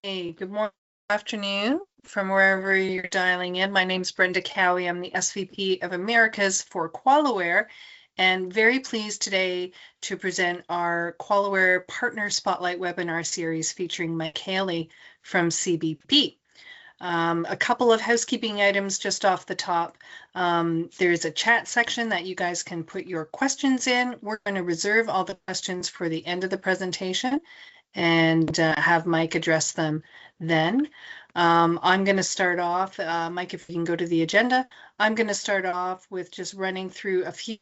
Hey, good morning, afternoon from wherever you're dialing in. My name's Brenda Cowie. I'm the SVP of Americas for QualiWare, and very pleased today to present our QualiWare Partner Spotlight webinar series featuring Mike Haley from CBP. A couple of housekeeping items just off the top. There's a chat section that you guys can put your questions in. We're going to reserve all the questions for the end of the presentation and have Mike address them then. I'm going to start off, Mike, if you can go to the agenda, I'm going to start off with just running through a few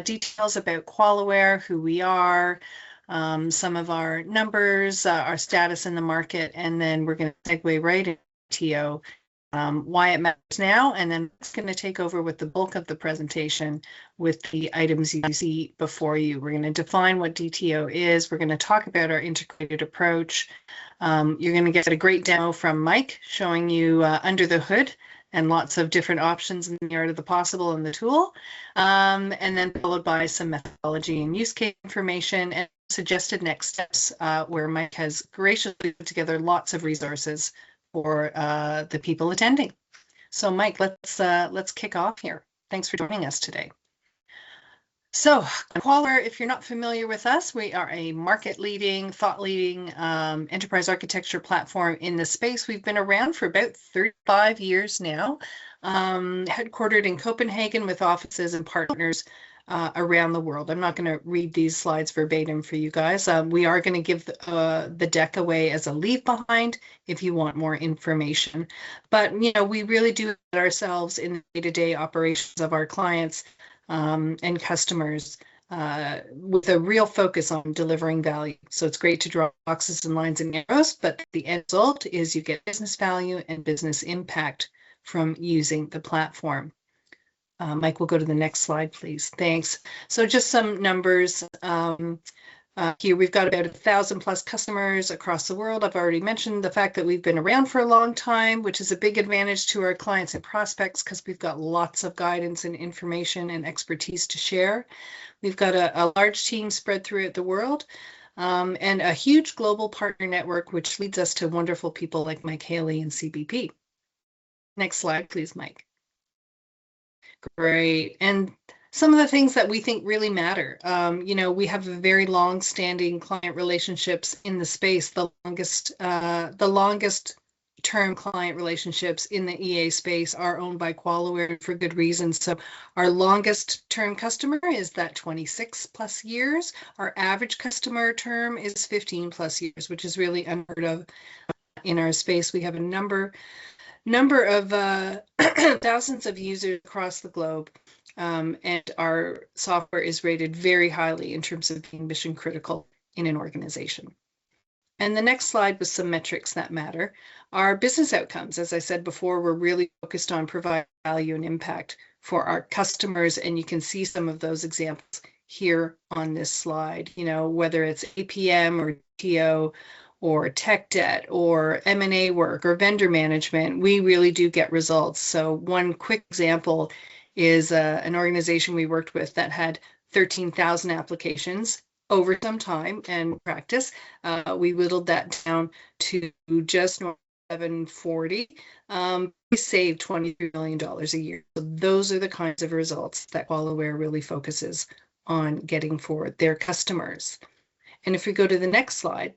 details about QualiWare, who we are, some of our numbers, our status in the market, and then we're going to segue right into DTO, why it matters now, and then it's going to take over with the bulk of the presentation with the items you see before you. We're going to define what DTO is. We're going to talk about our integrated approach. You're going to get a great demo from Mike showing you under the hood and lots of different options in the art of the possible in the tool, and then followed by some methodology and use case information and suggested next steps where Mike has graciously put together lots of resources for the people attending. So Mike, let's kick off here. Thanks for joining us today. So QualiWare, if you're not familiar with us, we are a market-leading, thought-leading enterprise architecture platform in the space. We've been around for about 35 years now, headquartered in Copenhagen with offices and partners around the world. I'm not going to read these slides verbatim for you guys. We are going to give the deck away as a leave behind if you want more information. But, you know, we really do put ourselves in the day-to-day operations of our clients and customers with a real focus on delivering value. So it's great to draw boxes and lines and arrows, but the end result is you get business value and business impact from using the platform. Mike, we'll go to the next slide, please. Thanks. So just some numbers. Here we've got about 1,000+ customers across the world. I've already mentioned the fact that we've been around for a long time, which is a big advantage to our clients and prospects because we've got lots of guidance and information and expertise to share. We've got a large team spread throughout the world and a huge global partner network, which leads us to wonderful people like Mike Haley and CBP. Next slide, please, Mike. Great. And some of the things that we think really matter. You know, we have a very long-standing client relationships in the space. The longest term client relationships in the EA space are owned by QualiWare for good reasons. So our longest term customer is that 26+ years. Our average customer term is 15+ years, which is really unheard of in our space. We have a number of thousands of users across the globe, and our software is rated very highly in terms of being mission critical in an organization. And the next slide was some metrics that matter. Our business outcomes, as I said before, we're really focused on providing value and impact for our customers, and you can see some of those examples here on this slide, you know, whether it's APM or DTO, or tech debt, or M&A work, or vendor management, we really do get results. So one quick example is an organization we worked with that had 13,000 applications over some time and practice. We whittled that down to just north of 740. We saved $23 million a year. So those are the kinds of results that QualiWare really focuses on getting for their customers. And if we go to the next slide,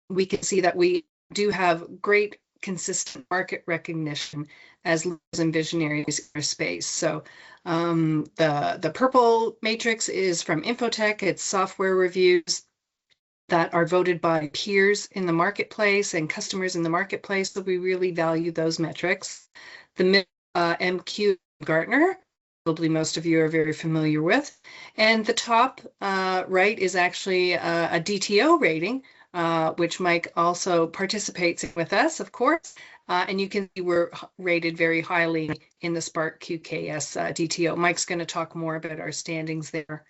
we can see that we do have great consistent market recognition as leaders and visionaries in our space. So the purple matrix is from Infotech. It's software reviews that are voted by peers in the marketplace and customers in the marketplace. So we really value those metrics. The middle MQ Gartner, probably most of you are very familiar with. And the top right is actually a DTO rating, which Mike also participates with us, of course. And you can see we're rated very highly in the Spark QKS DTO. Mike's going to talk more about our standings there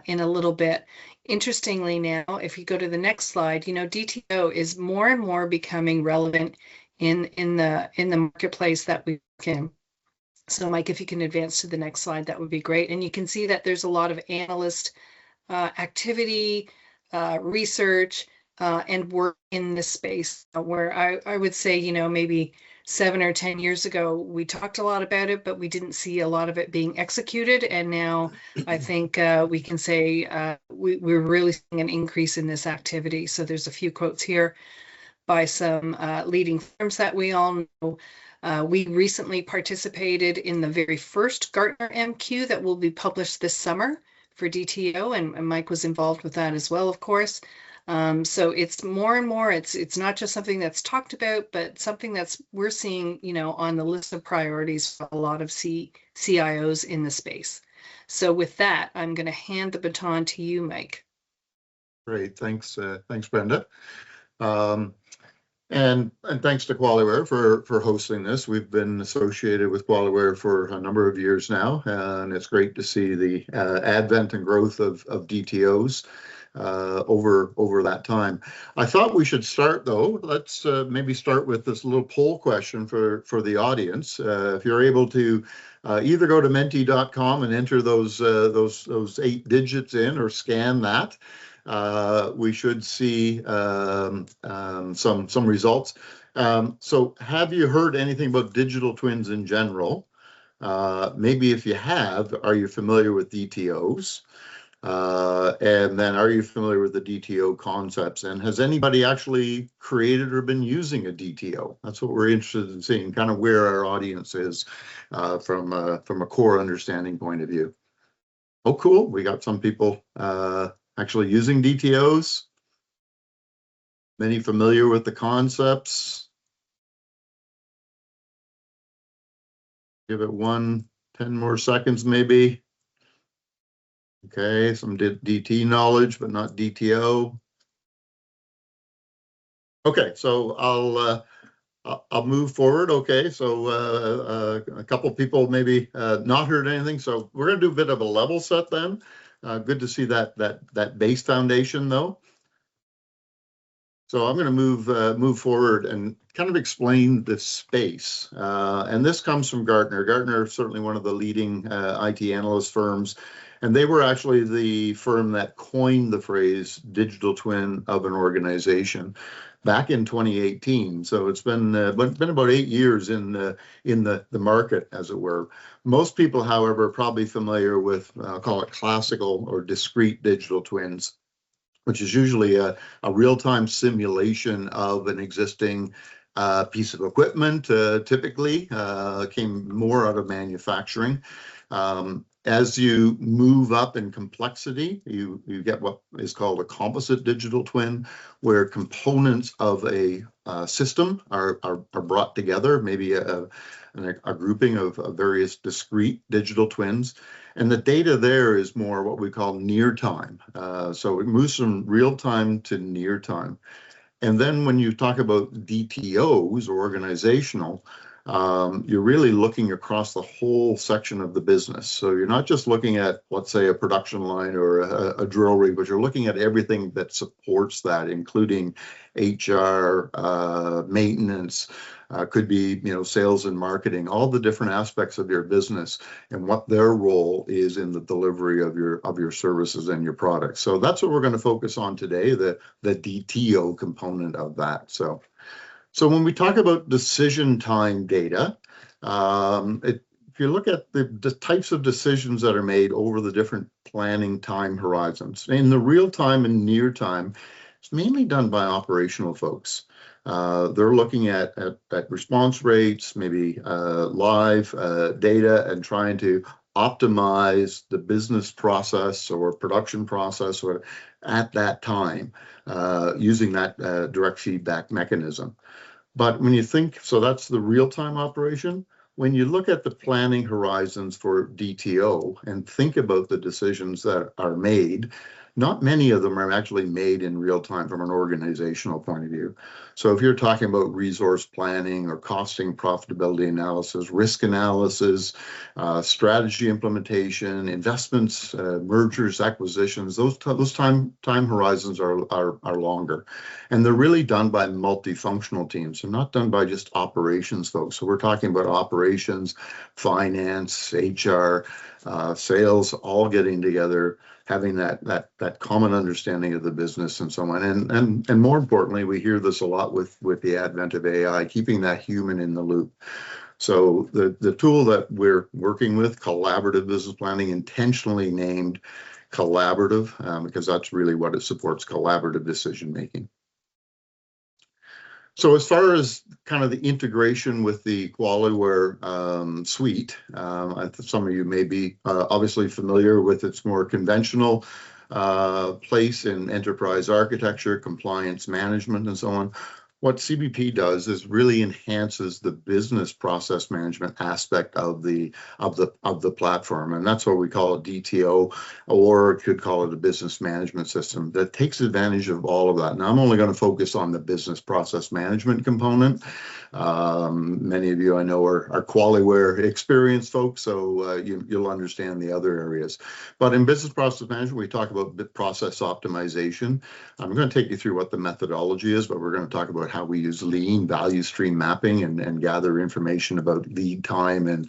in a little bit. Interestingly now, if you go to the next slide, you know, DTO is more and more becoming relevant in the marketplace that we can. So Mike, if you can advance to the next slide, that would be great. And you can see that there's a lot of analyst activity, research, and work in this space where I would say, you know, maybe 7 or 10 years ago, we talked a lot about it, but we didn't see a lot of it being executed. And now I think we can say we're really seeing an increase in this activity. So there's a few quotes here by some leading firms that we all know. We recently participated in the very first Gartner MQ that will be published this summer for DTO, and Mike was involved with that as well, of course. So it's more and more, it's not just something that's talked about, but something that's we're seeing, you know, on the list of priorities for a lot of CIOs in the space. So with that, I'm going to hand the baton to you, Mike. Great, thanks, Brenda. And thanks to QualiWare for hosting this. We've been associated with QualiWare for a number of years now, and it's great to see the advent and growth of DTOs over that time. I thought we should start though. Let's maybe start with this little poll question for the audience. If you're able to either go to menti.com and enter those 8 digits in, or scan that. We should see some results. So have you heard anything about digital twins in general? Maybe if you have, are you familiar with DTOs? And then are you familiar with the DTO concepts? And has anybody actually created or been using a DTO? That's what we're interested in seeing, kind of where our audience is from a core understanding point of view. Oh, cool. We got some people actually using DTOs. Many familiar with the concepts. Give it 10 more seconds maybe. Okay, some DT knowledge, but not DTO. Okay, so I'll move forward. Okay, so a couple people maybe not heard anything. So we're going to do a bit of a level set then. Good to see that base foundation though. So I'm going to move forward and kind of explain this space. And this comes from Gartner. Gartner is certainly one of the leading IT analyst firms. And they were actually the firm that coined the phrase digital twin of an organization back in 2018. So it's been about 8 years in the market, as it were. Most people, however, are probably familiar with, I'll call it classical or discrete digital twins, which is usually a real-time simulation of an existing piece of equipment, typically came more out of manufacturing. As you move up in complexity, you get what is called a composite digital twin, where components of a system are brought together, maybe a grouping of various discrete digital twins. And the data there is more what we call near time. So it moves from real time to near time. And then when you talk about DTOs, or organizational, you're really looking across the whole section of the business. So you're not just looking at, let's say, a production line or a drill rig, but you're looking at everything that supports that, including HR, maintenance, could be, you know, sales and marketing, all the different aspects of your business and what their role is in the delivery of your services and your products. So that's what we're going to focus on today, the DTO component of that. So when we talk about decision time data, if you look at the types of decisions that are made over the different planning time horizons, in the real time and near time, it's mainly done by operational folks. They're looking at response rates, maybe live data, and trying to optimize the business process or production process or at that time using that direct feedback mechanism. But when you think, so that's the real-time operation. When you look at the planning horizons for DTO and think about the decisions that are made, not many of them are actually made in real time from an organizational point of view. So if you're talking about resource planning or costing, profitability analysis, risk analysis, strategy implementation, investments, mergers, acquisitions, those time horizons are longer. And they're really done by multifunctional teams. They're not done by just operations folks. So we're talking about operations, finance, HR, sales, all getting together, having that common understanding of the business and so on. And more importantly, we hear this a lot with the advent of AI, keeping that human in the loop. So the tool that we're working with, collaborative business planning, intentionally named collaborative, because that's really what it supports, collaborative decision making. So as far as kind of the integration with the QualiWare suite, some of you may be obviously familiar with its more conventional place in enterprise architecture, compliance management, and so on. What CBP does is really enhances the business process management aspect of the platform, and that's what we call a DTO, or could call it a business management system that takes advantage of all of that. Now, I'm only going to focus on the business process management component. Many of you I know are QualiWare experienced folks, so you'll understand the other areas. But in business process management, we talk about process optimization. I'm going to take you through what the methodology is, but we're going to talk about how we use lean value stream mapping and gather information about lead time and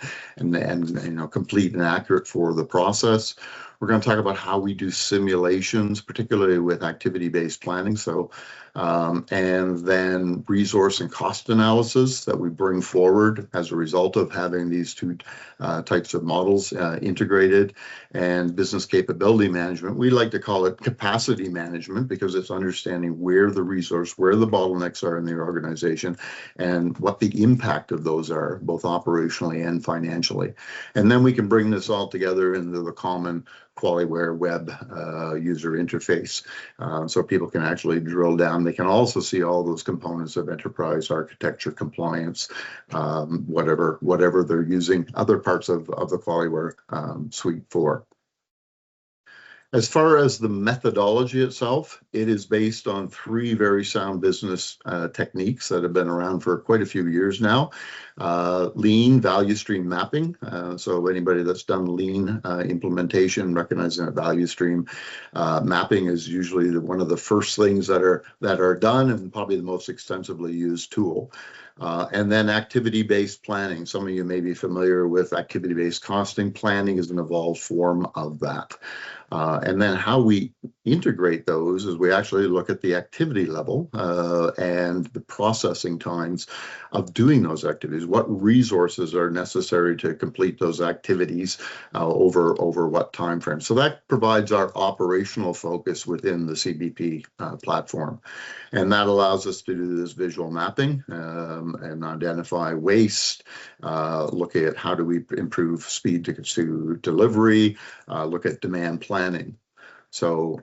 complete and accurate for the process. We're going to talk about how we do simulations, particularly with activity-based planning. So, and then resource and cost analysis that we bring forward as a result of having these two types of models integrated, and business capability management. We like to call it capacity management because it's understanding where the resource, where the bottlenecks are in the organization, and what the impact of those are, both operationally and financially. And then we can bring this all together into the common QualiWare web user interface, so people can actually drill down. They can also see all those components of enterprise architecture, compliance, whatever they're using other parts of the QualiWare suite for. As far as the methodology itself, it is based on 3 very sound business techniques that have been around for quite a few years now. Lean value stream mapping. So anybody that's done lean implementation, recognizing that value stream mapping is usually one of the first things that are done, and probably the most extensively used tool. And then activity-based planning. Some of you may be familiar with activity-based costing. Planning is an evolved form of that. And then how we integrate those is we actually look at the activity level and the processing times of doing those activities. What resources are necessary to complete those activities over what time frame? So that provides our operational focus within the CBP platform. And that allows us to do this visual mapping and identify waste, look at how do we improve speed to delivery, look at demand planning. So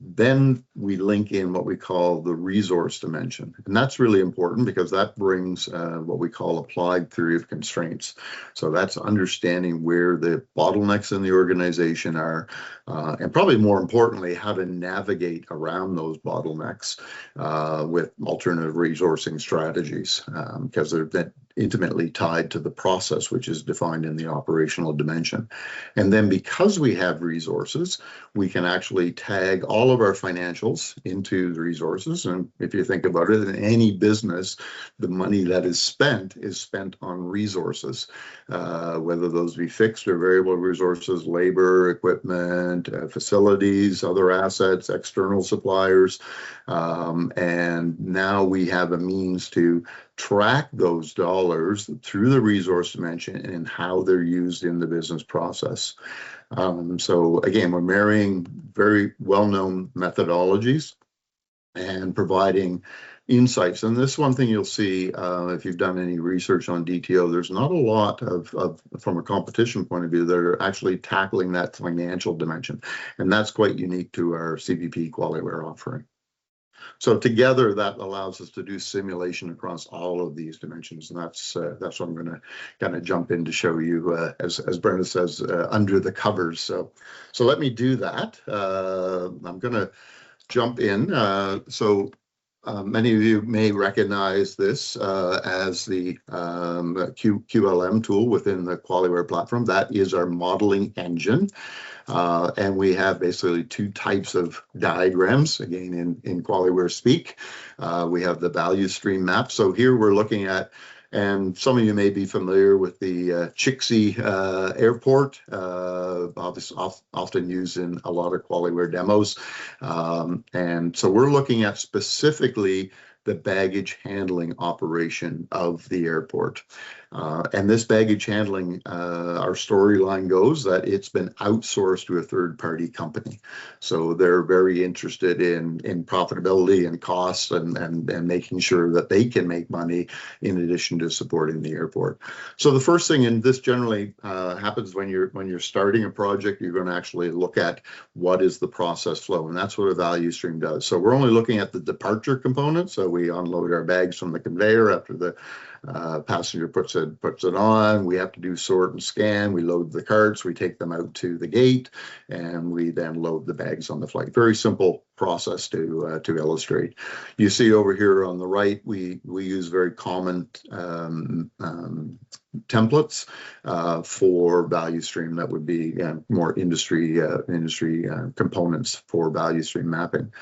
then we link in what we call the resource dimension. And that's really important because that brings what we call applied theory of constraints. So that's understanding where the bottlenecks in the organization are, and probably more importantly, how to navigate around those bottlenecks with alternative resourcing strategies, because they're intimately tied to the process, which is defined in the operational dimension. And then because we have resources, we can actually tag all of our financials into the resources. And if you think about it, in any business, the money that is spent on resources, whether those be fixed or variable resources, labor, equipment, facilities, other assets, external suppliers. And now we have a means to track those dollars through the resource dimension and how they're used in the business process. So again, we're marrying very well-known methodologies and providing insights. And this one thing you'll see if you've done any research on DTO, there's not a lot of from a competition point of view, that are actually tackling that financial dimension. And that's quite unique to our CBP QualiWare offering. So together, that allows us to do simulation across all of these dimensions, and that's what I'm going to kind of jump in to show you, as Brenda says, under the covers. So let me do that. I'm going to jump in. Many of you may recognize this as the QLM tool within the QualiWare platform. That is our modeling engine. And we have basically 2 types of diagrams, again, in QualiWare speak. We have the value stream map. So here we're looking at And some of you may be familiar with the Chixie Airport, obviously often used in a lot of QualiWare demos. And so we're looking at specifically the baggage handling operation of the airport. And this baggage handling, our storyline goes that it's been outsourced to a third-party company. So they're very interested in profitability and costs and making sure that they can make money in addition to supporting the airport. So the first thing, and this generally happens when you're starting a project, you're going to actually look at what is the process flow, and that's what a value stream does. So we're only looking at the departure component. So we unload our bags from the conveyor after the passenger puts it on. We have to do sort and scan. We load the carts. We take them out to the gate, and we then load the bags on the flight. Very simple process to illustrate. You see over here on the right, we use very common templates for value stream. That would be more industry components for value stream mapping.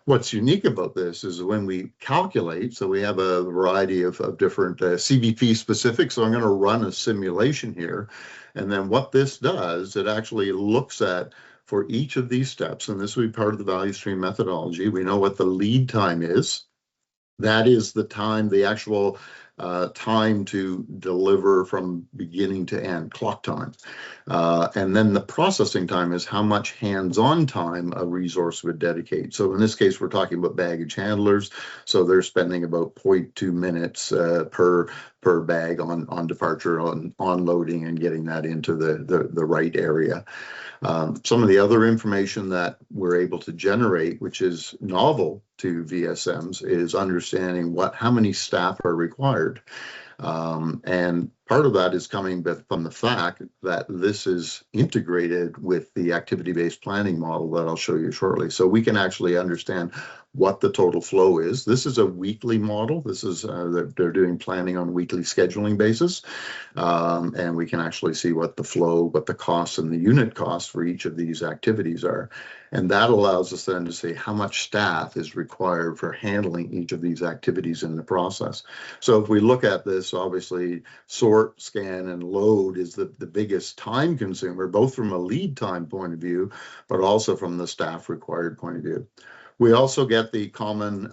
What's unique about this is when we calculate, so we have a variety of different CBP specific. So I'm going to run a simulation here. And then what this does, it actually looks at for each of these steps, and this will be part of the value stream methodology. We know what the lead time is. That is the time, the actual time to deliver from beginning to end, clock time. And then the processing time is how much hands-on time a resource would dedicate. So in this case, we're talking about baggage handlers. So they're spending about 0.2 minutes per bag on departure, on loading and getting that into the right area. Some of the other information that we're able to generate, which is novel to VSMs, is understanding how many staff are required. And part of that is coming from the fact that this is integrated with the activity-based planning model that I'll show you shortly. So we can actually understand what the total flow is. This is a weekly model. This is they're doing planning on a weekly scheduling basis. And we can actually see what the flow, what the costs and the unit costs for each of these activities are. And that allows us then to say how much staff is required for handling each of these activities in the process. So if we look at this, obviously sort, scan, and load is the biggest time consumer, both from a lead time point of view, but also from the staff required point of view. We also get the common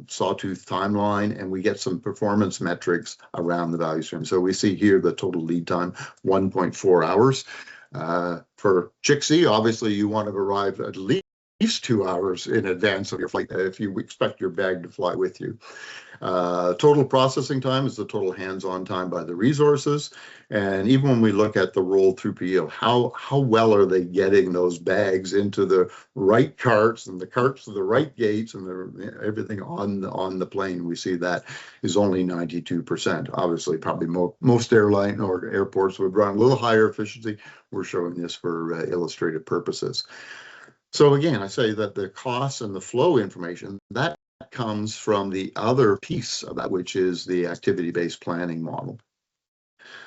sawtooth timeline, and we get some performance metrics around the value stream. So we see here the total lead time, 1.4 hours. For Chixie, obviously you want to arrive at least 2 hours in advance of your flight if you expect your bag to fly with you. Total processing time is the total hands-on time by the resources. And even when we look at the roll through PO, how well are they getting those bags into the right carts and the carts to the right gates and everything on the plane? We see that is only 92%. Obviously, probably most airline or airports would run a little higher efficiency. We're showing this for illustrative purposes. So again, I say that the costs and the flow information, that comes from the other piece of that, which is the activity-based planning model.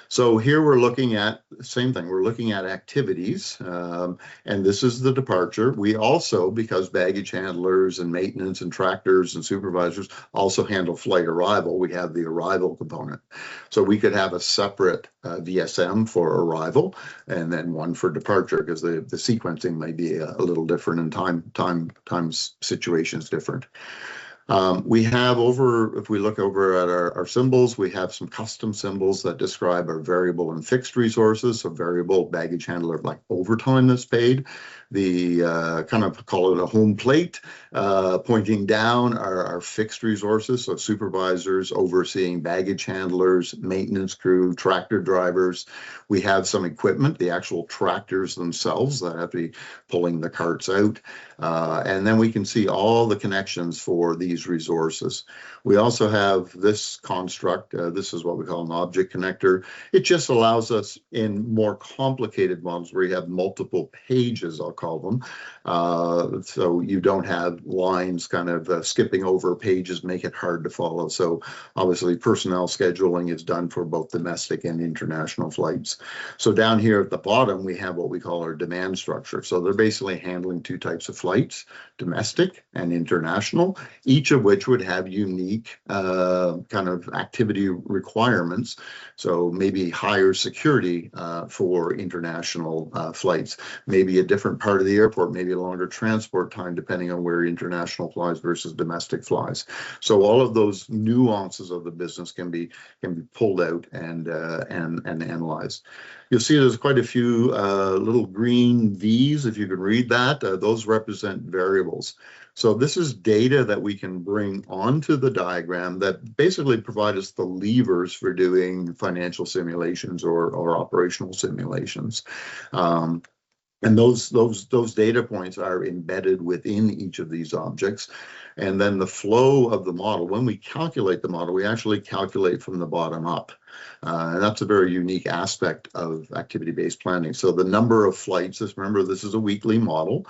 So here we're looking at the same thing. We're looking at activities, and this is the departure. We also, because baggage handlers and maintenance and tractors and supervisors also handle flight arrival, we have the arrival component. So we could have a separate VSM for arrival and then one for departure, because the sequencing may be a little different and time situation is different. We have if we look over at our symbols, we have some custom symbols that describe our variable and fixed resources. So variable baggage handler, like overtime that's paid. The kind of call it a home plate, pointing down are fixed resources. So supervisors overseeing baggage handlers, maintenance crew, tractor drivers. We have some equipment, the actual tractors themselves that have to be pulling the carts out. And then we can see all the connections for these resources. We also have this construct. This is what we call an object connector. It just allows us in more complicated models where you have multiple pages, I'll call them. So you don't have lines kind of skipping over pages, make it hard to follow. So obviously personnel scheduling is done for both domestic and international flights. So down here at the bottom, we have what we call our demand structure. So they're basically handling two types of flights. flights, domestic and international, each of which would have unique kind of activity requirements. So maybe higher security for international flights, maybe a different part of the airport, maybe a longer transport time, depending on where international flies versus domestic flies. So all of those nuances of the business can be pulled out and analyzed. You'll see there's quite a few little green V's, if you can read that. Those represent variables. So this is data that we can bring onto the diagram that basically provide us the levers for doing financial simulations or operational simulations. And those data points are embedded within each of these objects. And then the flow of the model, when we calculate the model, we actually calculate from the bottom up. And that's a very unique aspect of activity-based planning. So the number of flights, remember, this is a weekly model.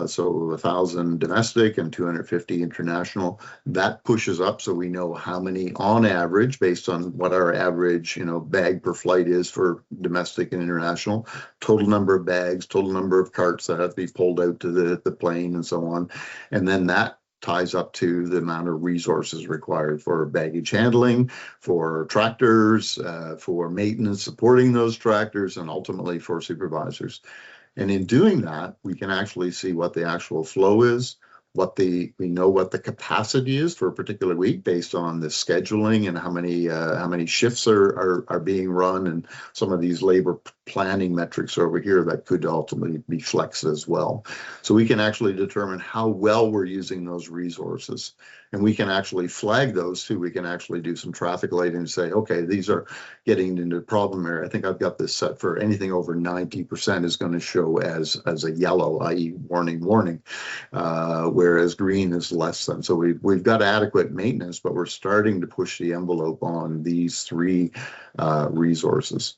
So 1,000 domestic and 250 international, that pushes up so we know how many on average, based on what our average bag per flight is for domestic and international, total number of bags, total number of carts that have to be pulled out to the plane and so on. And then that ties up to the amount of resources required for baggage handling, for tractors, for maintenance supporting those tractors, and ultimately for supervisors. And in doing that, we can actually see what the actual flow is, we know what the capacity is for a particular week based on the scheduling and how many shifts are being run, and some of these labor planning metrics over here that could ultimately be flexed as well. So we can actually determine how well we're using those resources, and we can actually flag those too. We can actually do some traffic lighting and say, okay, these are getting into the problem area. I think I've got this set for anything over 90% is going to show as a yellow, i.e. warning, whereas green is less than. So we've got adequate maintenance, but we're starting to push the envelope on these three resources.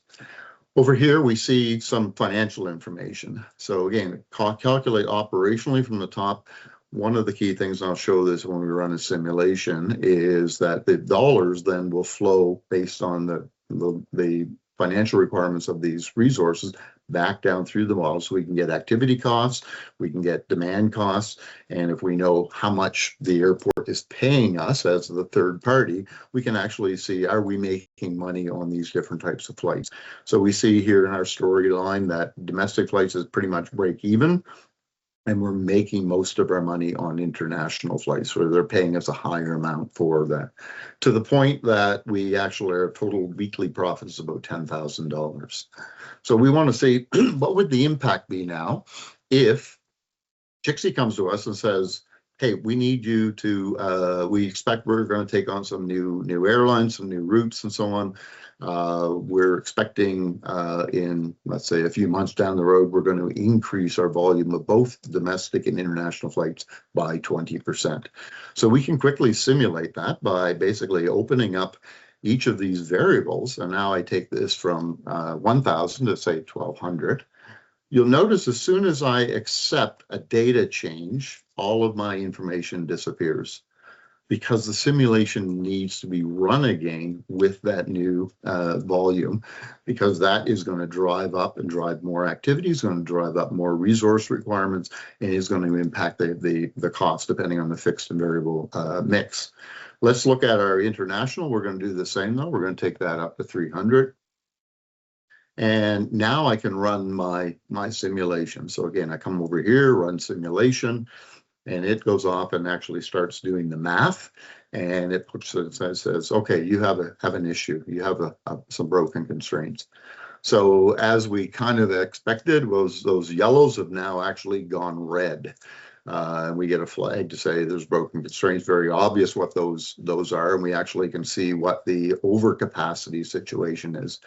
Over here, we see some financial information. So again, calculate operationally from the top. One of the key things, and I'll show this when we run a simulation, is that the dollars then will flow based on the financial requirements of these resources back down through the model, so we can get activity costs, we can get demand costs, and if we know how much the airport is paying us as the third party, we can actually see, are we making money on these different types of flights? So we see here in our storyline that domestic flights is pretty much break even, and we're making most of our money on international flights where they're paying us a higher amount for that, to the point that we actually, our total weekly profit is about $10,000. So we want to see what would the impact be now if Jixi comes to us and says, hey, we need you to, we expect we're going to take on some new airlines, some new routes and so on. We're expecting in, let's say, a few months down the road, we're going to increase our volume of both domestic and international flights by 20%. So we can quickly simulate that by basically opening up each of these variables. And now I take this from 1,000 to say 1,200. You'll notice as soon as I accept a data change, all of my information disappears, because the simulation needs to be run again with that new volume, because that is going to drive up and drive more activity, is going to drive up more resource requirements, and is going to impact the cost depending on the fixed and variable mix. Let's look at our international. We're going to do the same though. We're going to take that up to 300. And now I can run my simulation. So again, I come over here, run simulation, and it goes off and actually starts doing the math, and it says, okay, you have an issue. You have some broken constraints. So as we kind of expected, those yellows have now actually gone red. And we get a flag to say there's broken constraints, very obvious what those are, and we actually can see what the overcapacity situation is.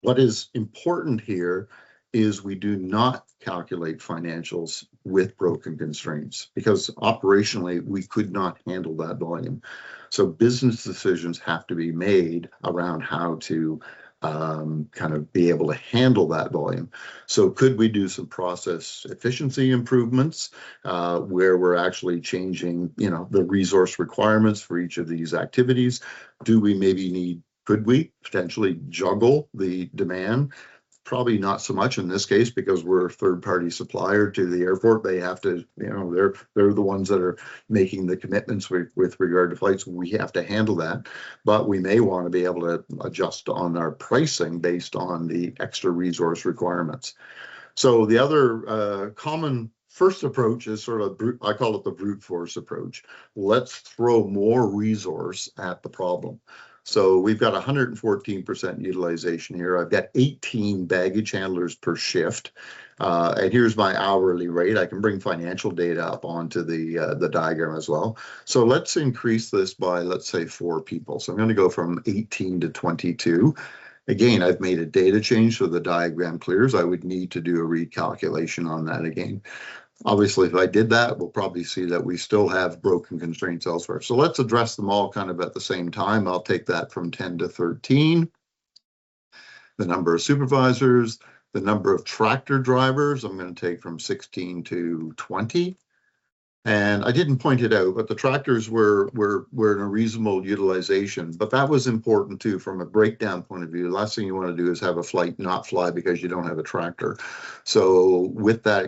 What is important here is we do not calculate financials with broken constraints, because operationally we could not handle that volume. So business decisions have to be made around how to kind of be able to handle that volume. So could we do some process efficiency improvements where we're actually changing, the resource requirements for each of these activities? Do we maybe could we potentially juggle the demand? probably not so much in this case because we're a third-party supplier to the airport. They have to, you know, they're the ones that are making the commitments with regard to flights. We have to handle that, but we may want to be able to adjust on our pricing based on the extra resource requirements. So the other common first approach is sort of, I call it the brute force approach. Let's throw more resource at the problem. So we've got 114% utilization here. I've got 18 baggage handlers per shift. And here's my hourly rate. I can bring financial data up onto the diagram as well. So let's increase this by, let's say, 4 people. So I'm going to go from 18 to 22. Again, I've made a data change so the diagram clears. I would need to do a recalculation on that again. Obviously, if I did that, we'll probably see that we still have broken constraints elsewhere. So let's address them all kind of at the same time. I'll take that from 10 to 13. The number of supervisors, the number of tractor drivers, I'm going to take from 16 to 20. And I didn't point it out, but the tractors were in a reasonable utilization. But that was important too from a breakdown point of view. The last thing you want to do is have a flight not fly because you don't have a tractor. So with that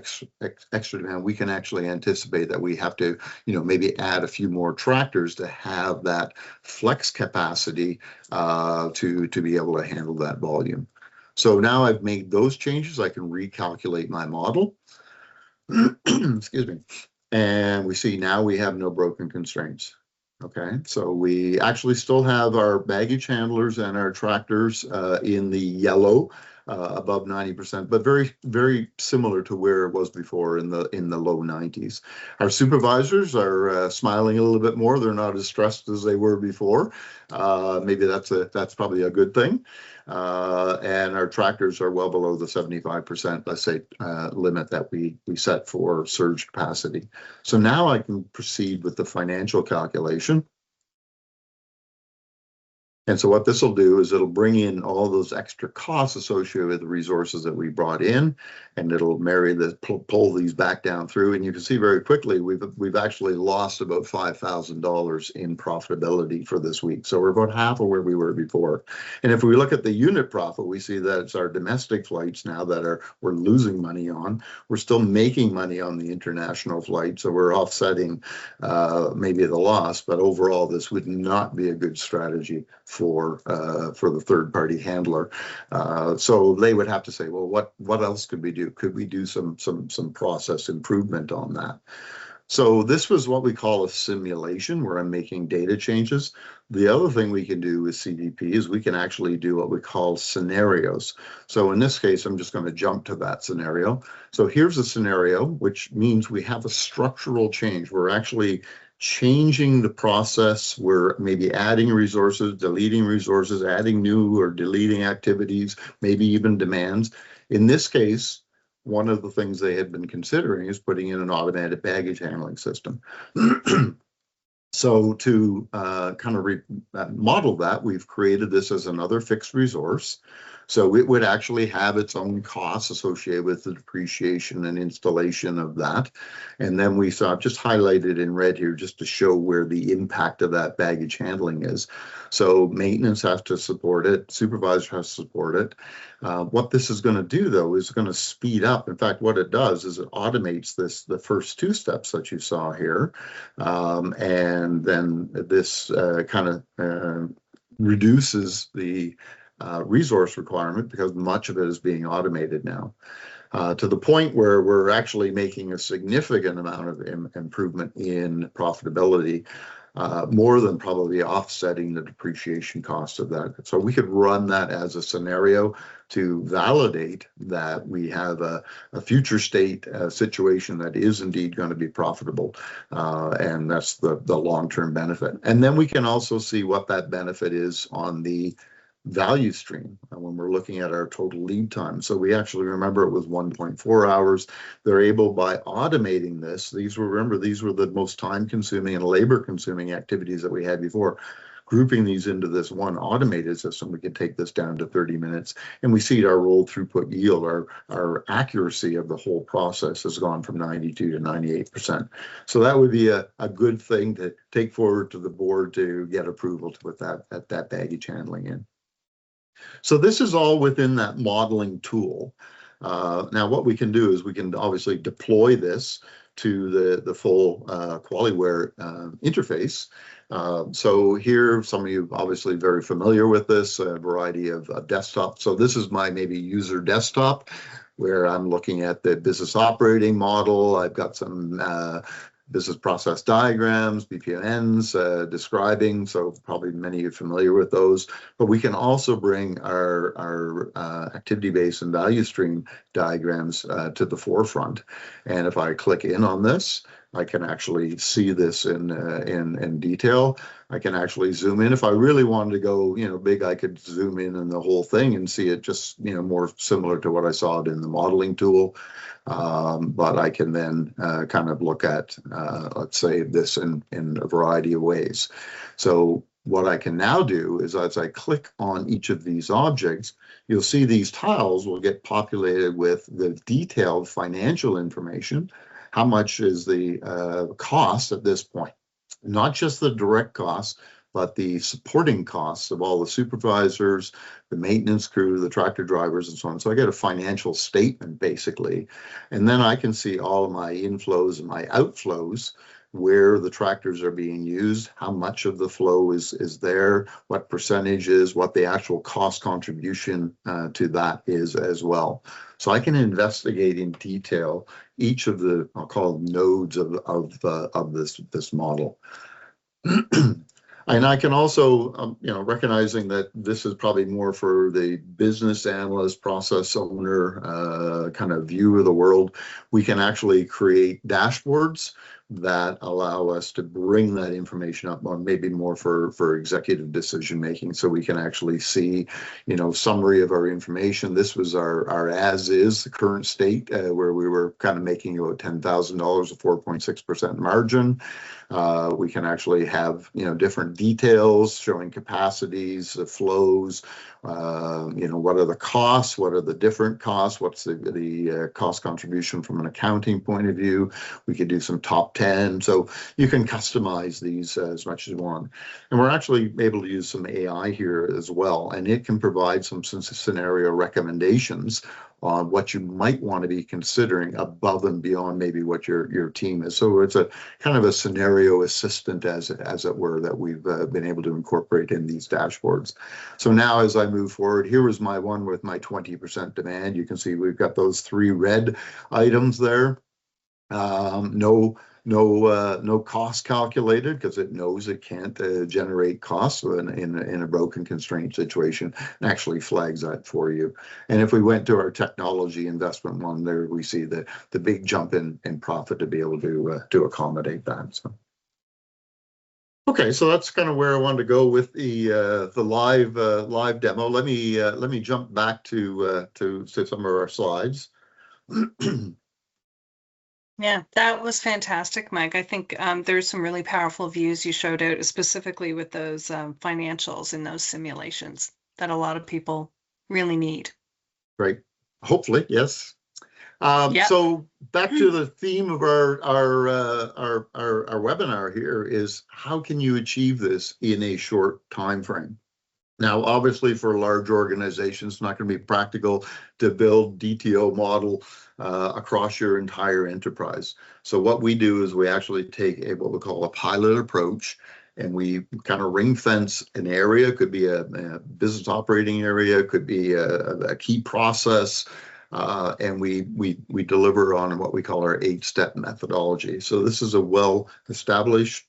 extra demand, we can actually anticipate that we have to, you know, maybe add a few more tractors to have that flex capacity to be able to handle that volume. So now I've made those changes. I can recalculate my model. Excuse me. And we see now we have no broken constraints. Okay, so we actually still have our baggage handlers and our tractors in the yellow, above 90%, but very, very similar to where it was before in the low 90s. Our supervisors are smiling a little bit more. They're not as stressed as they were before. Maybe that's probably a good thing. And our tractors are well below the 75%, let's say, limit that we set for surge capacity. So now I can proceed with the financial calculation. And so what this will do is it'll bring in all those extra costs associated with the resources that we brought in, and it'll pull these back down through. And you can see very quickly we've actually lost about $5,000 in profitability for this week. So we're about half of where we were before. And if we look at the unit profit, we see that it's our domestic flights now that we're losing money on. We're still making money on the international flight, so we're offsetting maybe the loss. But overall, this would not be a good strategy for the third-party handler. So they would have to say, well, what else could we do? Could we do some process improvement on that? So this was what we call a simulation where I'm making data changes. The other thing we can do with CBP is we can actually do what we call scenarios. So in this case, I'm just going to jump to that scenario. So here's a scenario, which means we have a structural change. We're actually changing the process. We're maybe adding resources, deleting resources, adding new or deleting activities, maybe even demands. In this case, one of the things they had been considering is putting in an automated baggage handling system. So to kind of model that, we've created this as another fixed resource. So it would actually have its own costs associated with the depreciation and installation of that. And then we saw just highlighted in red here just to show where the impact of that baggage handling is. So maintenance has to support it, supervisor has to support it. What this is going to do, though, is going to speed up. In fact, what it does is it automates the first 2 steps that you saw here. And then this kind of reduces the resource requirement because much of it is being automated now, to the point where we're actually making a significant amount of improvement in profitability, more than probably offsetting the depreciation cost of that. So we could run that as a scenario to validate that we have a future state situation that is indeed going to be profitable, and that's the long-term benefit. And then we can also see what that benefit is on the value stream when we're looking at our total lead time. So we actually remember it was 1.4 hours. They're able, by automating this, these were the most time-consuming and labor-consuming activities that we had before. Grouping these into this one automated system, we can take this down to 30 minutes, and we see our roll throughput yield, our accuracy of the whole process has gone from 92 to 98%. So that would be a good thing to take forward to the board to get approval to put that baggage handling in. So this is all within that modeling tool. Now, what we can do is we can obviously deploy this to the full QualiWare interface. So here, some of you obviously very familiar with this, a variety of desktops. So this is my maybe user desktop, where I'm looking at the business operating model. I've got some business process diagrams, BPMNs describing, so probably many of you are familiar with those. But we can also bring our activity-based and value stream diagrams to the forefront. And if I click in on this, I can actually see this in detail. I can actually zoom in. If I really wanted to go, big, I could zoom in on the whole thing and see it just, more similar to what I saw it in the modeling tool. But I can then kind of look at, let's say, this in a variety of ways. So what I can now do is, as I click on each of these objects, you'll see these tiles will get populated with the detailed financial information. How much is the cost at this point? Not just the direct costs, but the supporting costs of all the supervisors, the maintenance crew, the tractor drivers, and so on. So I get a financial statement, basically. And then I can see all of my inflows and my outflows, where the tractors are being used, how much of the flow is there, what percentage is, what the actual cost contribution to that is as well. So I can investigate in detail each of the, I'll call them nodes of this model. And I can also, recognizing that this is probably more for the business analyst, process owner kind of view of the world, we can actually create dashboards that allow us to bring that information up, on maybe more for executive decision making, so we can actually see, summary of our information. This was our as is, the current state, where we were kind of making about $10,000, a 4.6% margin. We can actually have, different details showing capacities, flows, what are the costs, what are the different costs, what's the cost contribution from an accounting point of view. We could do some top 10. So you can customize these as much as you want. And we're actually able to use some AI here as well. And it can provide some scenario recommendations on what you might want to be considering above and beyond maybe what your team is. So it's a kind of a scenario assistant, as it were, that we've been able to incorporate in these dashboards. So now as I move forward, here was my one with my 20% demand. You can see we've got those 3 red items there. No cost calculated, because it knows it can't generate costs in a broken constraint situation, and actually flags that for you. And if we went to our technology investment one, there we see the big jump in profit to be able to accommodate that. So. Okay, so that's kind of where I wanted to go with the live demo. Let me jump back to some of our slides. Yeah, that was fantastic, Mike. I think there's some really powerful views you showed out, specifically with those financials in those simulations that a lot of people really need. Right. Hopefully, yes. Yep. So back to the theme of our webinar here is, how can you achieve this in a short time frame? Now, obviously, for large organizations, it's not going to be practical to build DTO model across your entire enterprise. So what we do is we actually take what we call a pilot approach, and we kind of ring fence an area. It could be a business operating area, it could be a key process, and we deliver on what we call our 8-step methodology. So this is a well-established.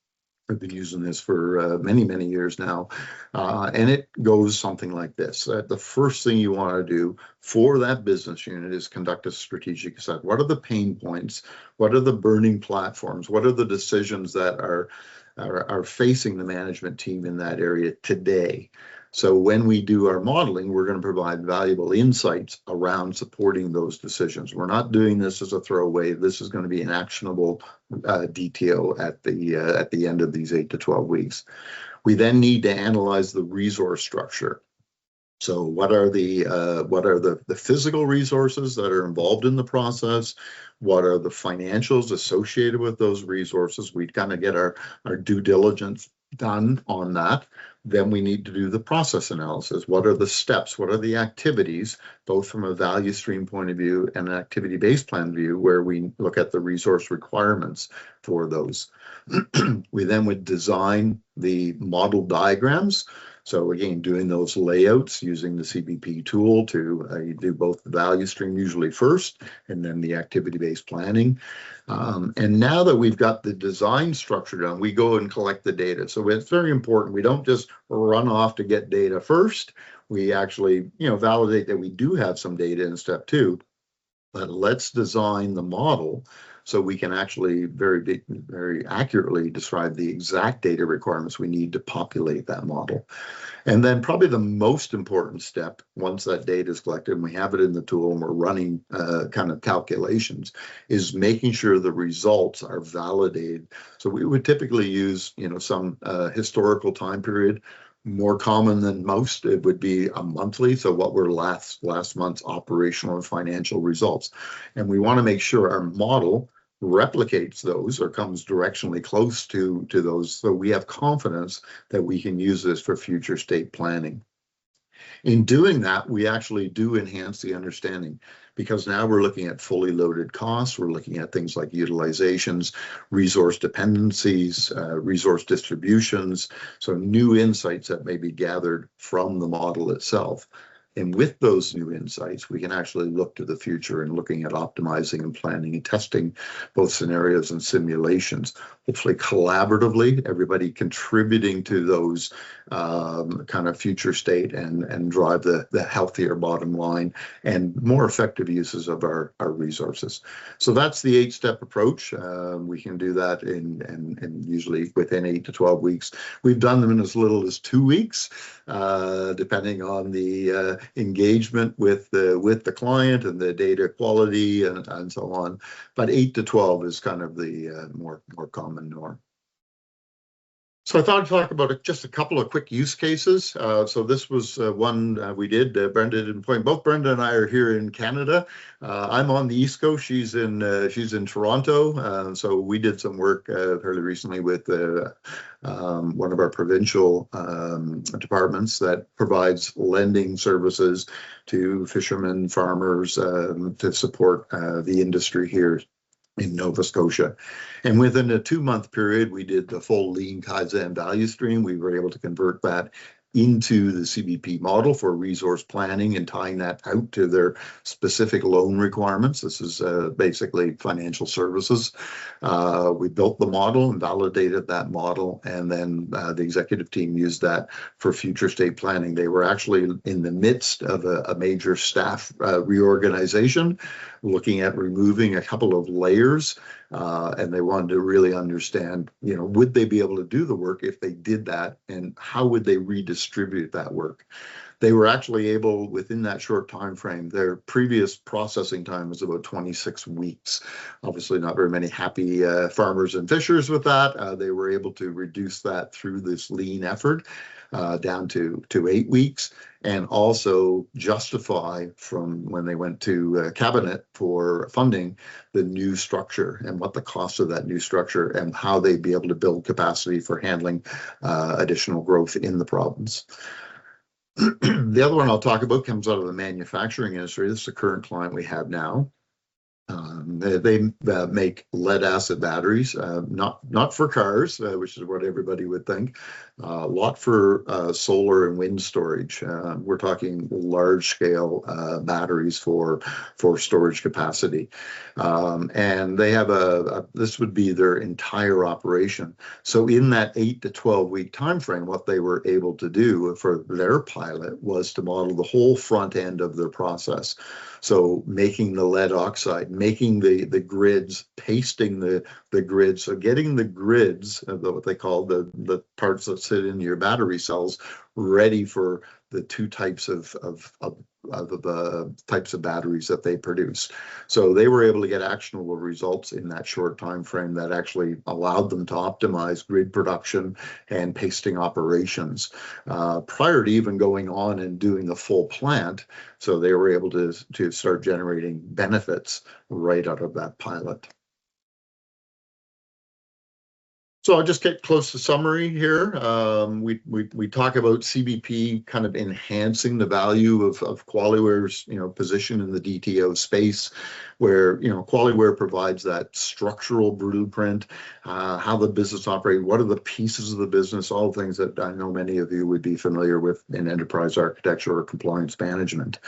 I've been using this for many, many years now, and it goes something like this. The first thing you want to do for that business unit is conduct a strategic assessment. What are the pain points? What are the burning platforms? What are the decisions that are facing the management team in that area today? So when we do our modeling, we're going to provide valuable insights around supporting those decisions. We're not doing this as a throwaway. This is going to be an actionable DTO at the end of these 8 to 12 weeks. We then need to analyze the resource structure. So what are the physical resources that are involved in the process? What are the financials associated with those resources? We kind of get our due diligence done on that, then we need to do the process analysis. What are the steps? What are the activities, both from a value stream point of view and an activity-based plan view, where we look at the resource requirements for those. We then would design the model diagrams. So again, doing those layouts using the CBP tool to do both the value stream usually first, and then the activity-based planning. And now that we've got the design structure done, we go and collect the data. So it's very important. We don't just run off to get data first. We actually, validate that we do have some data in step 2, but let's design the model so we can actually very accurately describe the exact data requirements we need to populate that model. And then probably the most important step, once that data is collected and we have it in the tool and we're running kind of calculations, is making sure the results are validated. So we would typically use, some historical time period. More common than most, it would be a monthly. So what were last month's operational and financial results? And we want to make sure our model replicates those or comes directionally close to those, so we have confidence that we can use this for future state planning. In doing that, we actually do enhance the understanding, because now we're looking at fully loaded costs. We're looking at things like utilizations, resource dependencies, resource distributions, so new insights that may be gathered from the model itself. And with those new insights, we can actually look to the future and looking at optimizing and planning and testing both scenarios and simulations, hopefully collaboratively, everybody contributing to those kind of future state and drive the healthier bottom line and more effective uses of our resources. So that's the 8-step approach. We can do that in usually within 8 to 12 weeks. We've done them in as little as 2 weeks, depending on the engagement with the client and the data quality and so on. But 8 to 12 is kind of the more common norm. So I thought I'd talk about just a couple of quick use cases. So this was one we did. Brenda didn't point. Both Brenda and I are here in Canada. I'm on the East Coast. She's in Toronto. So we did some work fairly recently with one of our provincial departments that provides lending services to fishermen, farmers to support the industry here in Nova Scotia. And within a 2-month period, we did the full lean Kaizen value stream. We were able to convert that into the CBP model for resource planning and tying that out to their specific loan requirements. This is basically financial services. We built the model and validated that model, and then the executive team used that for future state planning. They were actually in the midst of a major staff reorganization, looking at removing a couple of layers, and they wanted to really understand, would they be able to do the work if they did that, and how would they redistribute that work? They were actually able, within that short time frame, their previous processing time was about 26 weeks. Obviously not very many happy farmers and fishers with that. They were able to reduce that through this lean effort down to 8 weeks, and also justify, from when they went to cabinet for funding, the new structure and what the cost of that new structure and how they'd be able to build capacity for handling additional growth in the province. The other one I'll talk about comes out of the manufacturing industry. This is a current client we have now. They make lead acid batteries, not for cars, which is what everybody would think. A lot for solar and wind storage. We're talking large scale batteries for storage capacity. And they have this would be their entire operation. So in that 8 to 12 week time frame, what they were able to do for their pilot was to model the whole front end of their process. So making the lead oxide, making the grids, pasting the grids, so getting the grids, what they call the parts that sit in your battery cells, ready for the 2 types of types of batteries that they produce. So they were able to get actionable results in that short time frame that actually allowed them to optimize grid production and pasting operations prior to even going on and doing the full plant. So they were able to start generating benefits right out of that pilot. So I'll just get close to summary here. We talk about CBP kind of enhancing the value of QualiWare's position in the DTO space, where QualiWare provides that structural blueprint, how the business operates, what are the pieces of the business, all things that I know many of you would be familiar with in enterprise architecture or compliance management.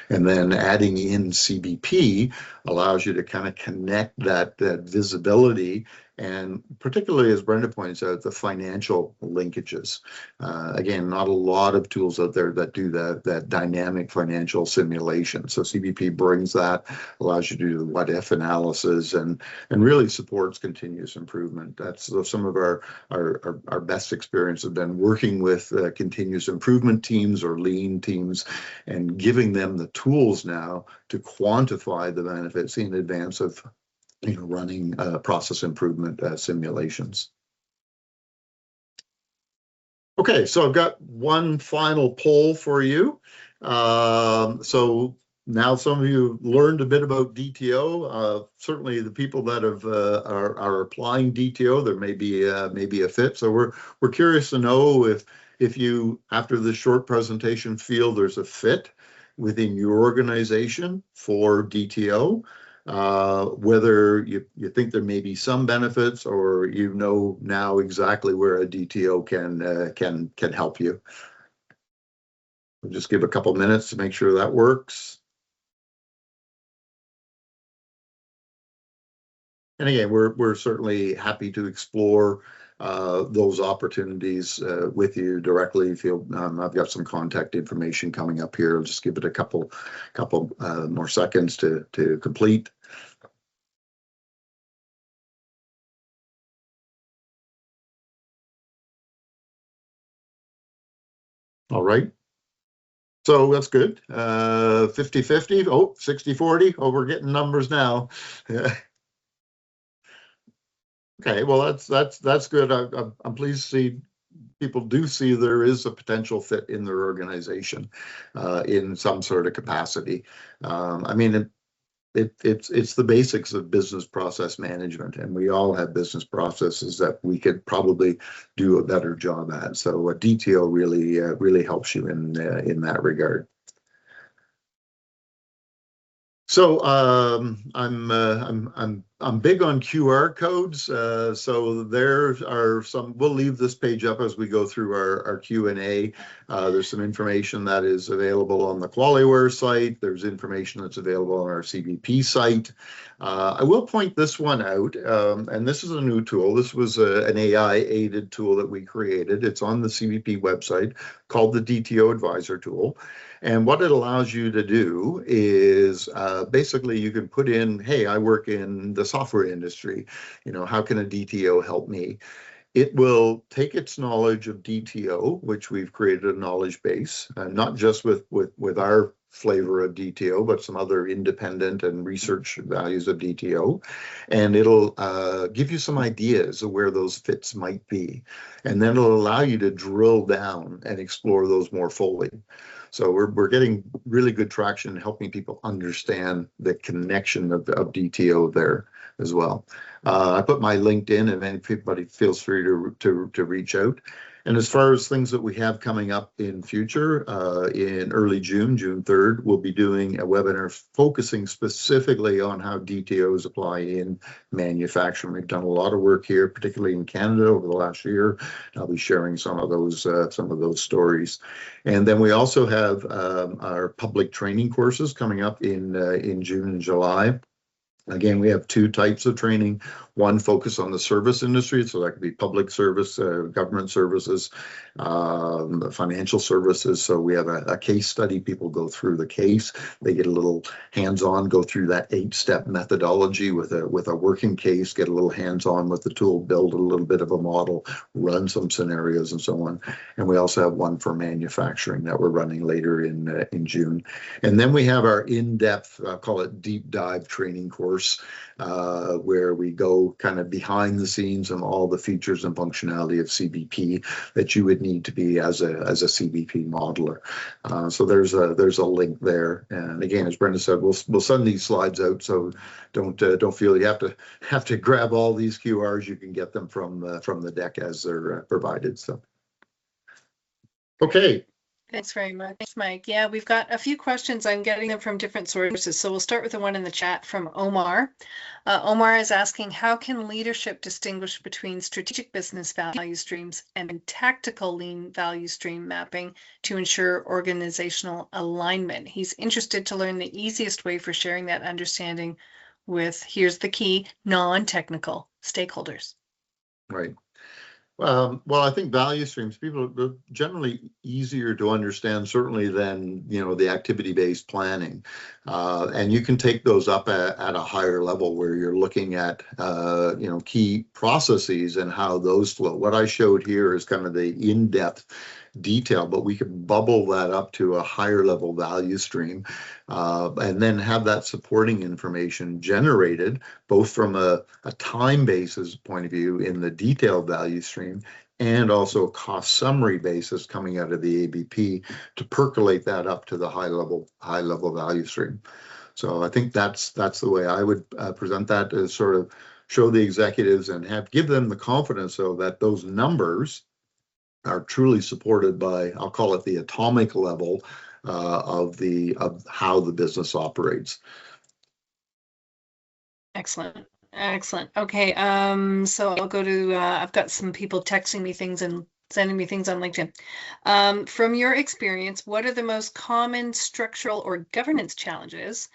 And then adding in CBP allows you to kind of connect that visibility, and particularly, as Brenda points out, the financial linkages. Again, not a lot of tools out there that do that dynamic financial simulation. So CBP brings that, allows you to do the what-if analysis, and really supports continuous improvement. That's some of our best experience have been working with continuous improvement teams or lean teams, and giving them the tools now to quantify the benefits in advance of running process improvement simulations. Okay, so I've got one final poll for you. So now some of you learned a bit about DTO. Certainly the people that are applying DTO, there may be a fit. So we're curious to know if you, after this short presentation, feel there's a fit within your organization for DTO. Whether you think there may be some benefits, or now exactly where a DTO can help you. We'll just give a couple minutes to make sure that works. And again, we're certainly happy to explore those opportunities with you directly. I've got some contact information coming up here. I'll just give it a couple more seconds to complete. All right. So that's good. 50-50. Oh, 60-40. Oh, we're getting numbers now. Okay, well, that's good. I'm pleased to see people do see there is a potential fit in their organization in some sort of capacity. I mean, it's the basics of business process management, and we all have business processes that we could probably do a better job at. So DTO really helps you in that regard. So I'm big on QR codes. So there are some. We'll leave this page up as we go through our Q&A. There's some information that is available on the QualiWare site. There's information that's available on our CBP site. I will point this one out, and this is a new tool. This was an AI-aided tool that we created. It's on the CBP website, called the DTO-advisory tool. And what it allows you to do is basically you can put in, hey, I work in the software industry. How can a DTO help me? It will take its knowledge of DTO, which we've created a knowledge base, not just with our flavor of DTO, but some other independent and research values of DTO. And it'll give you some ideas of where those fits might be. And then it'll allow you to drill down and explore those more fully. So we're getting really good traction in helping people understand the connection of DTO there as well. I put my LinkedIn, and anybody feels free to reach out. And as far as things that we have coming up in future, in early June 3rd, we'll be doing a webinar focusing specifically on how DTOs apply in manufacturing. We've done a lot of work here, particularly in Canada over the last year. I'll be sharing some of those stories. And then we also have our public training courses coming up in June and July. Again, we have two types of training. One focus on the service industry, so that could be public service, government services, financial services. So we have a case study. People go through the case. They get a little hands-on, go through that 8-step methodology with a working case, get a little hands-on with the tool, build a little bit of a model, run some scenarios and so on. And we also have one for manufacturing that we're running later in June. And then we have our in-depth, call it deep dive training course. course where we go kind of behind the scenes on all the features and functionality of CBP that you would need to be as a CBP modeler. So there's a link there. And again, as Brenda said, we'll send these slides out, so don't feel you have to grab all these QRs. You can get them from the deck as they're provided. So okay. Thanks very much, Mike. Yeah, we've got a few questions. I'm getting them from different sources. So we'll start with the one in the chat from Omar. Omar is asking, how can leadership distinguish between strategic business value streams and tactical lean value stream mapping to ensure organizational alignment? He's interested to learn the easiest way for sharing that understanding with, here's the key, non-technical stakeholders. Right. Well, I think value streams, people are generally easier to understand, certainly than, the activity-based planning. And you can take those up at a higher level where you're looking at, key processes and how those flow. What I showed here is kind of the in-depth detail, but we could bubble that up to a higher level value stream and then have that supporting information generated both from a time basis point of view in the detailed value stream and also a cost summary basis coming out of the ABP to percolate that up to the high level value stream. So I think that's the way I would present that, to sort of show the executives and give them the confidence so that those numbers are truly supported by, I'll call it the atomic level of how the business operates. Excellent. Okay, so I'll go to, I've got some people texting me things and sending me things on LinkedIn. From your experience, what are the most common structural or governance challenges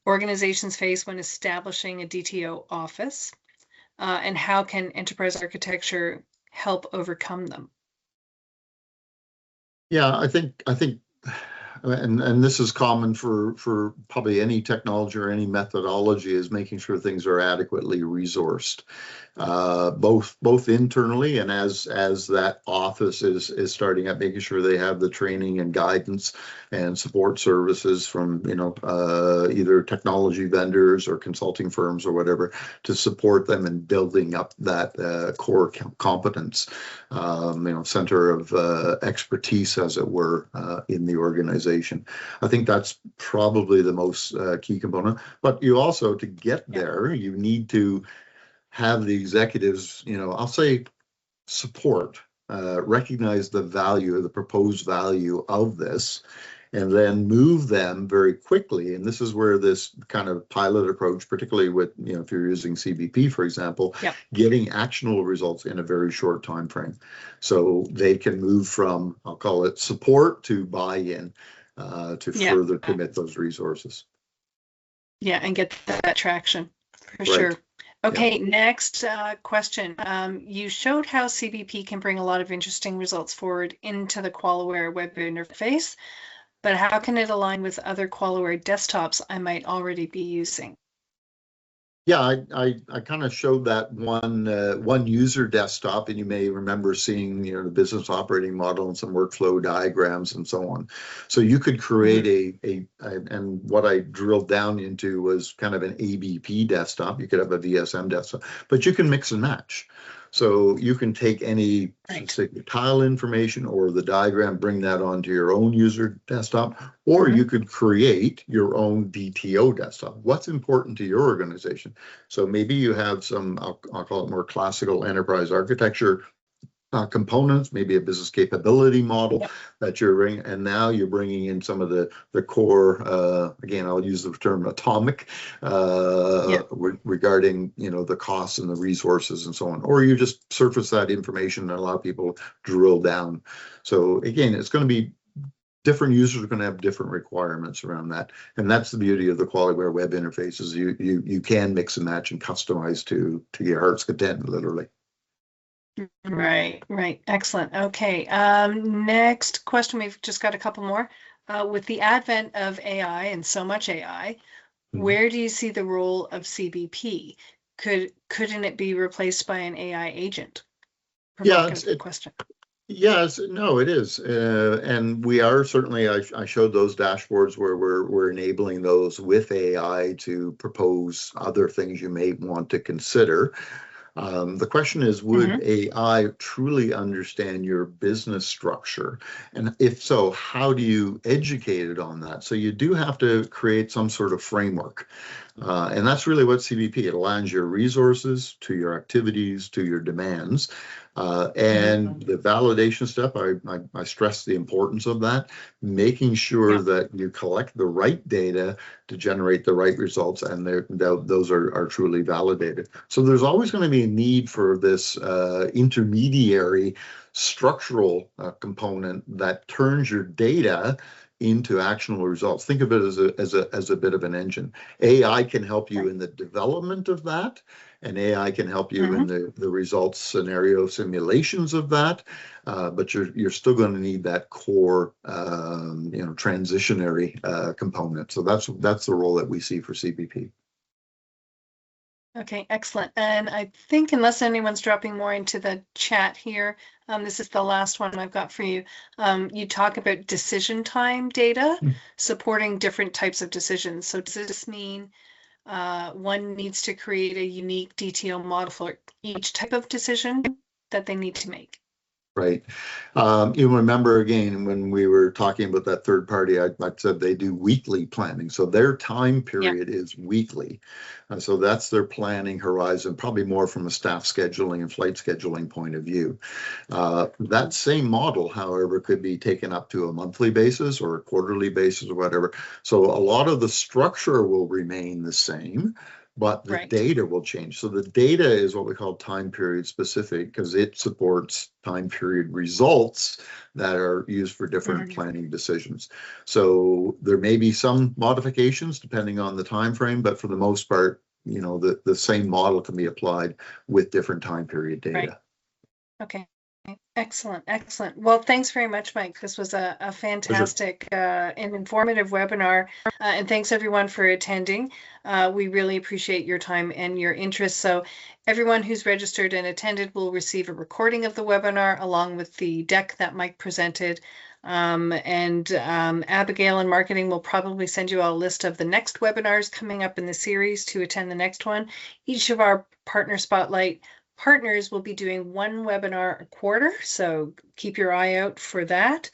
organizations face when establishing a DTO office? And how can enterprise architecture help overcome them? Yeah, I think, and this is common for probably any technology or any methodology, is making sure things are adequately resourced, both internally and as that office is starting up, making sure they have the training and guidance and support services from either technology vendors or consulting firms or whatever to support them in building up that core competence, center of expertise, as it were, in the organization. I think that's probably the most key component. But you also, to get there, you need to have the executives, I'll say, support, recognize the value, the proposed value of this, and then move them very quickly. And this is where this kind of pilot approach, particularly with, if you're using CBP, for example, getting actionable results in a very short time frame. So they can move from, I'll call it support, to buy-in, to further commit those resources. Yeah, and get that traction, for sure. Okay, next question. You showed how CBP can bring a lot of interesting results forward into the QualiWare web interface, but how can it align with other QualiWare desktops I might already be using? Yeah, I kind of showed that one user desktop, and you may remember seeing the business operating model and some workflow diagrams and so on. So you could create and what I drilled down into was kind of an ABP desktop. You could have a VSM desktop, but you can mix and match. So you can take any tile information or the diagram, bring that onto your own user desktop, or you could create your own DTO desktop. What's important to your organization? So maybe you have some, I'll call it more classical enterprise architecture components, maybe a business capability model that you're bringing, and now you're bringing in some of the core, again, I'll use the term atomic, regarding, the costs and the resources and so on, or you just surface that information and allow people to drill down. So again, it's going to be different users are going to have different requirements around that. And that's the beauty of the QualiWare web interfaces. You can mix and match and customize to your heart's content, literally. Right. Excellent. Okay. Next question. We've just got a couple more. With the advent of AI and so much AI, where do you see the role of CBP? Couldn't it be replaced by an AI agent? It's a question. Yes, no, it is. And we are certainly, I showed those dashboards where we're enabling those with AI to propose other things you may want to consider. The question is, would AI truly understand your business structure? And if so, how do you educate it on that? So you do have to create some sort of framework. And that's really what CBP, it aligns your resources to your activities, to your demands. And the validation step, I stress the importance of that, making sure that you collect the right data to generate the right results, and those are truly validated. So there's always going to be a need for this intermediary structural component that turns your data into actionable results. Think of it as a bit of an engine. AI can help you in the development of that, and AI can help you in the results scenario simulations of that. But you're still going to need that core, transitionary component. So that's the role that we see for CBP. Okay, excellent. And I think unless anyone's dropping more into the chat here, this is the last one I've got for you. You talk about decision time data supporting different types of decisions. So does this mean one needs to create a unique DTO model for each type of decision that they need to make? Right. You remember again when we were talking about that third party, I said they do weekly planning. So their time period is weekly. So that's their planning horizon, probably more from a staff scheduling and flight scheduling point of view. That same model, however, could be taken up to a monthly basis or a quarterly basis or whatever. So a lot of the structure will remain the same, but the data will change. So the data is what we call time period specific because it supports time period results that are used for different planning decisions. So there may be some modifications depending on the time frame, but for the most part, the same model can be applied with different time period data. Okay. Excellent. Excellent. Well, thanks very much, Mike. This was a fantastic and informative webinar. And thanks everyone for attending. We really appreciate your time and your interest. So everyone who's registered and attended will receive a recording of the webinar along with the deck that Mike presented. Abigail in marketing will probably send you a list of the next webinars coming up in the series to attend the next one. Each of our Partner Spotlight partners will be doing one webinar a quarter, so keep your eye out for that.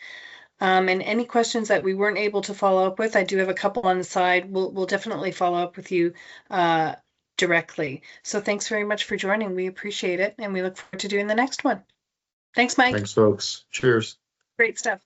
And any questions that we weren't able to follow up with, I do have a couple on the side. We'll definitely follow up with you directly. So thanks very much for joining. We appreciate it, and we look forward to doing the next one. Thanks, Mike. Thanks, folks. Cheers. Great stuff.